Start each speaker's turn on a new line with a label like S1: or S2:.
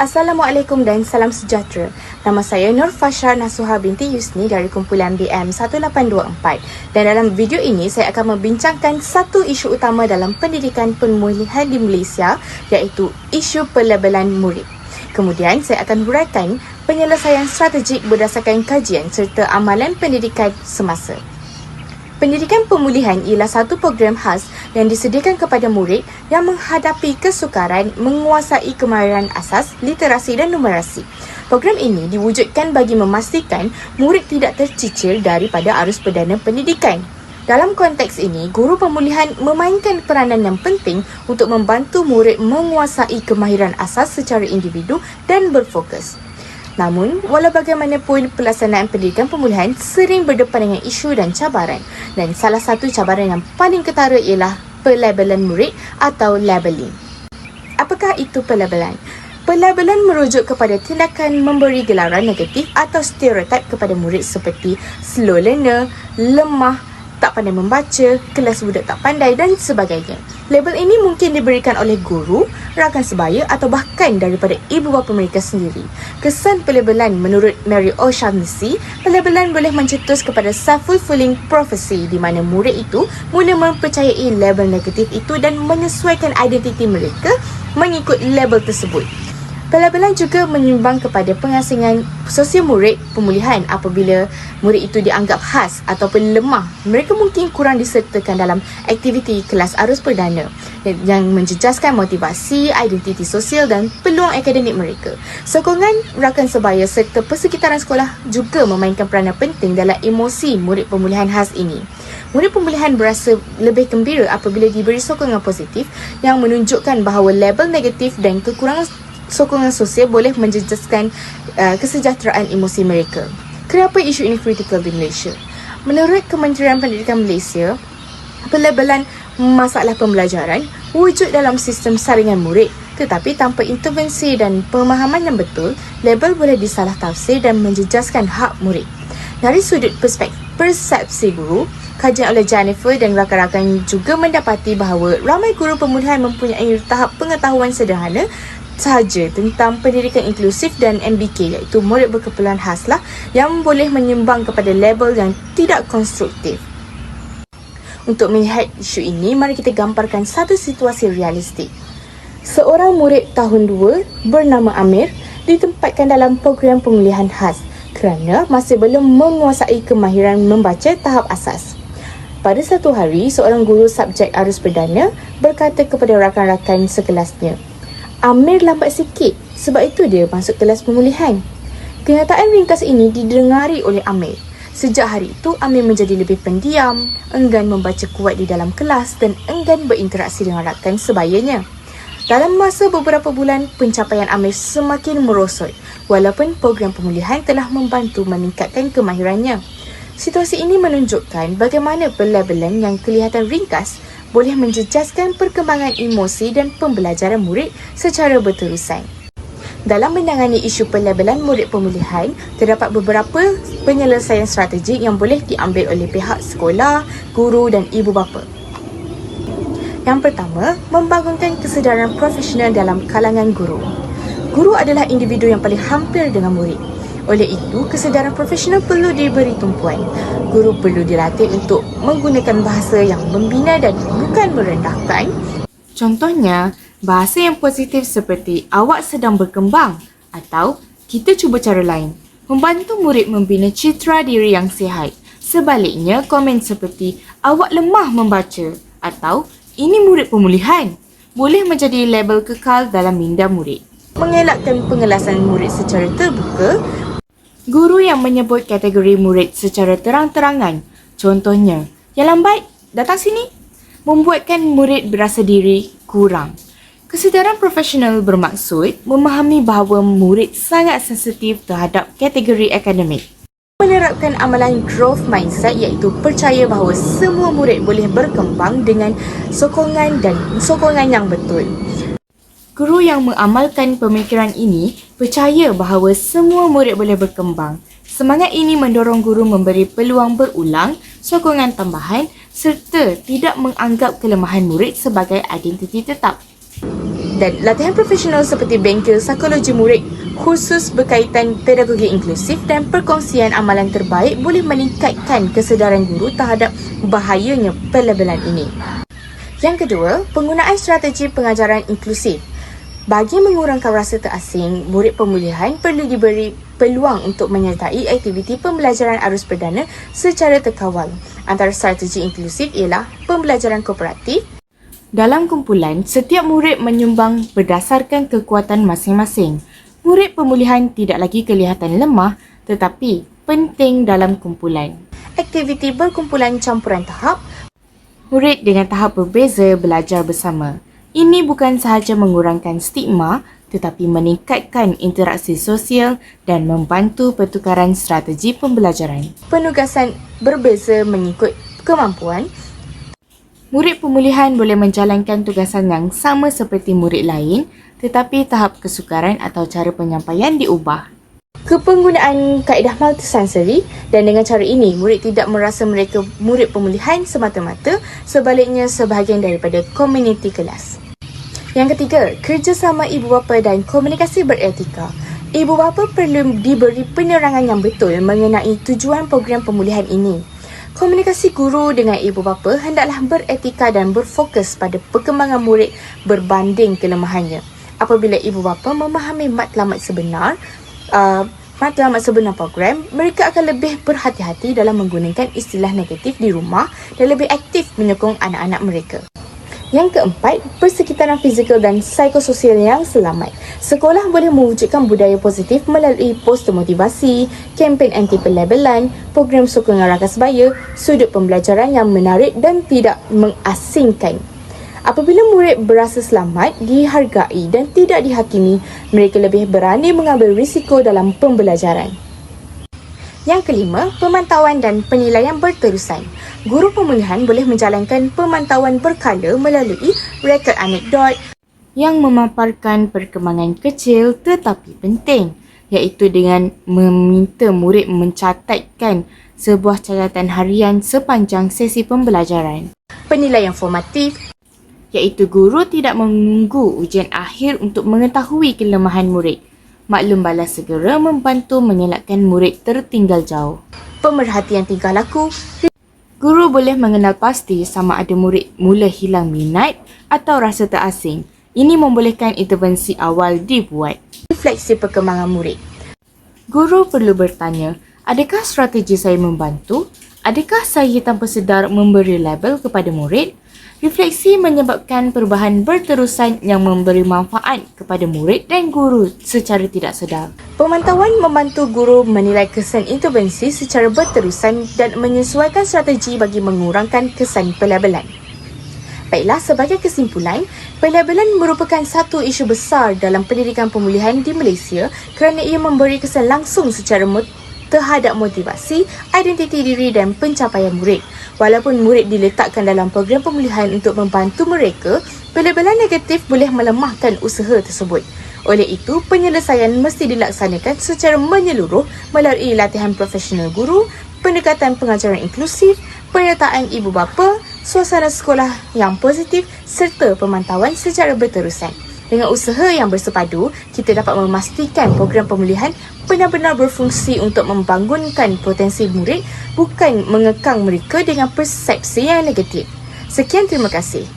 S1: Assalamualaikum dan salam sejahtera. Nama saya Nur Fasha Nasuha binti Yusni dari kumpulan BM 1824. Dan dalam video ini saya akan membincangkan satu isu utama dalam pendidikan pemulihan di Malaysia, iaitu isu pelabelan murid. Kemudian saya akan huraikan penyelesaian strategik berdasarkan kajian serta amalan pendidikan semasa. Pendidikan pemulihan ialah satu program khas yang disediakan kepada murid yang menghadapi kesukaran menguasai kemahiran asas, literasi dan numerasi. Program ini diwujudkan bagi memastikan murid tidak tercicir daripada arus perdana pendidikan. Dalam konteks ini, guru pemulihan memainkan peranan yang penting untuk membantu murid menguasai kemahiran asas secara individu dan berfokus. Namun, walau bagaimanapun, pelaksanaan pendidikan pemulihan sering berdepan dengan isu dan cabaran. Dan salah satu cabaran yang paling ketara ialah pelabelan murid atau labeling. Apakah itu pelabelan? Pelabelan merujuk kepada tindakan memberi gelaran negatif atau stereotip kepada murid seperti slow learner, lemah, tak pandai membaca, kelas budak tak pandai dan sebagainya. Label ini mungkin diberikan oleh guru, rakan sebaya atau bahkan daripada ibu bapa mereka sendiri. Kesan pelabelan menurut Mary O'Shaughnessy, pelabelan boleh mencetus kepada self-fulfilling prophecy di mana murid itu mula mempercayai label negatif itu dan menyesuaikan identiti mereka mengikut label tersebut. Pelabelan juga menyumbang kepada pengasingan sosial murid pemulihan apabila murid itu dianggap khas ataupun lemah. Mereka mungkin kurang disertakan dalam aktiviti kelas arus perdana yang menjejaskan motivasi, identiti sosial dan peluang akademik mereka. Sokongan rakan sebaya serta persekitaran sekolah juga memainkan peranan penting dalam emosi murid pemulihan khas ini. Murid pemulihan berasa lebih gembira apabila diberi sokongan positif yang menunjukkan bahawa label negatif dan kekurangan sokongan sosial boleh menjejaskan kesejahteraan emosi mereka. Kenapa isu ini kritikal di Malaysia? Menurut Kementerian Pendidikan Malaysia, pelabelan masalah pembelajaran wujud dalam sistem saringan murid, tetapi tanpa intervensi dan pemahaman yang betul, label boleh disalah tafsir dan menjejaskan hak murid. Dari sudut persepsi guru, kajian oleh Jennifer dan rakan-rakan juga mendapati bahawa ramai guru pemulihan mempunyai tahap pengetahuan sederhana sahaja tentang pendidikan inklusif dan MBK, iaitu murid berkeperluan khas yang boleh menyumbang kepada label yang tidak konstruktif. Untuk melihat isu ini, mari kita gambarkan satu situasi realistik. Seorang murid tahun 2 bernama Amir ditempatkan dalam program pemulihan khas kerana masih belum menguasai kemahiran membaca tahap asas. Pada satu hari, seorang guru subjek arus perdana berkata kepada rakan-rakan sekelasnya, Amir lambat sikit, sebab itu dia masuk kelas pemulihan. Kenyataan ringkas ini didengari oleh Amir. Sejak hari itu, Amir menjadi lebih pendiam, enggan membaca kuat di dalam kelas dan enggan berinteraksi dengan rakan sebayanya. Dalam masa beberapa bulan, pencapaian Amir semakin merosot, walaupun program pemulihan telah membantu meningkatkan kemahirannya. Situasi ini menunjukkan bagaimana pelabelan yang kelihatan ringkas boleh menjejaskan perkembangan emosi dan pembelajaran murid secara berterusan. Dalam menangani isu pelabelan murid pemulihan, terdapat beberapa penyelesaian strategik yang boleh diambil oleh pihak sekolah, guru dan ibu bapa. Yang pertama, membangunkan kesedaran profesional dalam kalangan guru. Guru adalah individu yang paling hampir dengan murid. Oleh itu, kesedaran profesional perlu diberi tumpuan. Guru perlu dilatih untuk menggunakan bahasa yang membina dan bukan merendahkan. Contohnya, bahasa yang positif seperti awak sedang berkembang atau kita cuba cara lain. Membantu murid membina citra diri yang sihat. Sebaliknya, komen seperti awak lemah membaca atau ini murid pemulihan boleh menjadi label kekal dalam minda murid. Mengelakkan pengelasan murid secara terbuka. Guru yang menyebut kategori murid secara terang-terangan, contohnya, yang lambat, datang sini, membuatkan murid berasa diri kurang. Kesedaran profesional bermaksud memahami bahawa murid sangat sensitif terhadap kategori akademik. Menerapkan amalan growth mindset, iaitu percaya bahawa semua murid boleh berkembang dengan sokongan yang betul. Guru yang mengamalkan pemikiran ini percaya bahawa semua murid boleh berkembang. Semangat ini mendorong guru memberi peluang berulang, sokongan tambahan serta tidak menganggap kelemahan murid sebagai identiti tetap. Dan latihan profesional seperti bengkel psikologi murid khusus berkaitan pedagogi inklusif dan perkongsian amalan terbaik boleh meningkatkan kesedaran guru terhadap bahayanya pelabelan ini. Yang kedua, penggunaan strategi pengajaran inklusif. Bagi mengurangkan rasa terasing, murid pemulihan perlu diberi peluang untuk menyertai aktiviti pembelajaran arus perdana secara terkawal. Antara strategi inklusif ialah pembelajaran kooperatif. Dalam kumpulan, setiap murid menyumbang berdasarkan kekuatan masing-masing. Murid pemulihan tidak lagi kelihatan lemah tetapi penting dalam kumpulan. Aktiviti berkumpulan campuran tahap. Murid dengan tahap berbeza belajar bersama. Ini bukan sahaja mengurangkan stigma tetapi meningkatkan interaksi sosial dan membantu pertukaran strategi pembelajaran. Penugasan berbeza mengikut kemampuan. Murid pemulihan boleh menjalankan tugasan yang sama seperti murid lain tetapi tahap kesukaran atau cara penyampaian diubah. Kepenggunaan kaedah multisensory dan dengan cara ini murid tidak merasa mereka murid pemulihan semata-mata, sebaliknya sebahagian daripada komuniti kelas. Yang ketiga, kerjasama ibu bapa dan komunikasi beretika. Ibu bapa perlu diberi penerangan yang betul mengenai tujuan program pemulihan ini. Komunikasi guru dengan ibu bapa hendaklah beretika dan berfokus pada perkembangan murid berbanding kelemahannya. Apabila ibu bapa memahami matlamat sebenar program, mereka akan lebih berhati-hati dalam menggunakan istilah negatif di rumah dan lebih aktif menyokong anak-anak mereka. Yang keempat, persekitaran fizikal dan psikososial yang selamat. Sekolah boleh mewujudkan budaya positif melalui poster motivasi, kempen anti-pelabelan, program sokongan rakan sebaya, sudut pembelajaran yang menarik dan tidak mengasingkan. Apabila murid berasa selamat, dihargai dan tidak dihakimi, mereka lebih berani mengambil risiko dalam pembelajaran. Yang kelima, pemantauan dan penilaian berterusan. Guru pemulihan boleh menjalankan pemantauan berkala melalui rekod anekdot yang memaparkan perkembangan kecil tetapi penting, iaitu dengan meminta murid mencatatkan sebuah catatan harian sepanjang sesi pembelajaran. Penilaian formatif, iaitu guru tidak menunggu ujian akhir untuk mengetahui kelemahan murid. Maklum balas segera membantu mengelakkan murid tertinggal jauh. Pemerhatian tingkah laku. Guru boleh mengenal pasti sama ada murid mula hilang minat atau rasa terasing. Ini membolehkan intervensi awal dibuat. Refleksi perkembangan murid. Guru perlu bertanya, adakah strategi saya membantu? Adakah saya tanpa sedar memberi label kepada murid? Refleksi menyebabkan perubahan berterusan yang memberi manfaat kepada murid dan guru secara tidak sedar. Pemantauan membantu guru menilai kesan intervensi secara berterusan dan menyesuaikan strategi bagi mengurangkan kesan pelabelan. Baiklah, sebagai kesimpulan, pelabelan merupakan satu isu besar dalam pendidikan pemulihan di Malaysia kerana ia memberi kesan langsung secara terhadap motivasi, identiti diri dan pencapaian murid. Walaupun murid diletakkan dalam program pemulihan untuk membantu mereka, pelabelan negatif boleh melemahkan usaha tersebut. Oleh itu, penyelesaian mesti dilaksanakan secara menyeluruh melalui latihan profesional guru, pendekatan pengajaran inklusif, penyertaan ibu bapa, suasana sekolah yang positif serta pemantauan secara berterusan. Dengan usaha yang bersepadu, kita dapat memastikan program pemulihan benar-benar berfungsi untuk membangunkan potensi murid, bukan mengekang mereka dengan persepsi yang negatif. Sekian, terima kasih.